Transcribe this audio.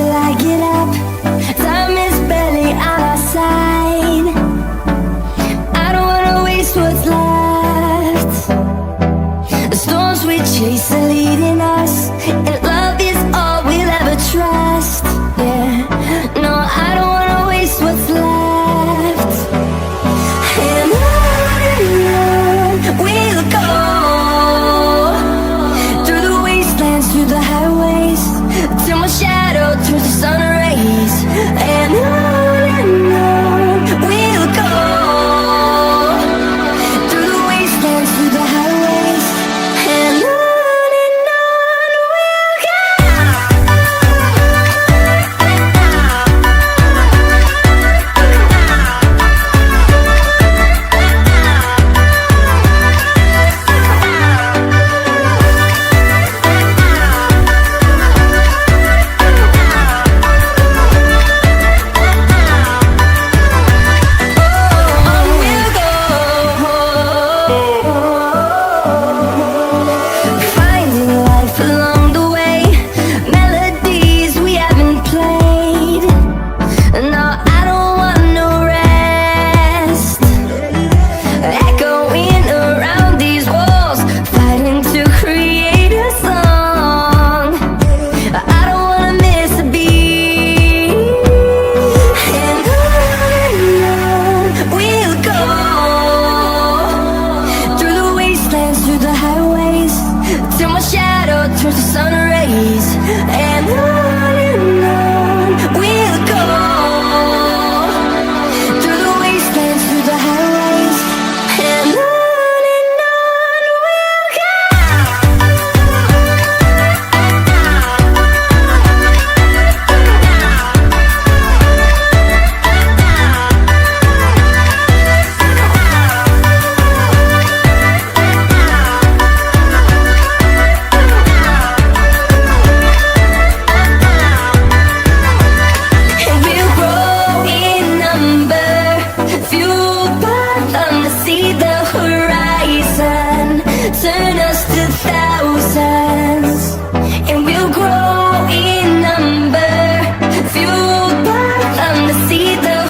till I get up. Time is barely on our side. I don't wanna waste what's left. The storms we chase are leading us, and love is all we'll ever trust. Yeah, no, I don't wanna waste what's left. And on we'll go, through the wastelands, through the highways, till my shadow turns to sun rays. And on we'll go, through the wastelands, through the highways, and on we'll go. Finding life along the way, melodies we haven't played. No, I don't want no rest. Echoing around these walls, fighting to create a song. I don't wanna miss a beat. And on we'll go, through the wastelands, through the highways, till my shadow turns to sun rays. And on we'll go, through the wastelands, through the highways, and on we'll go. And we'll grow in number, fueled by them to see the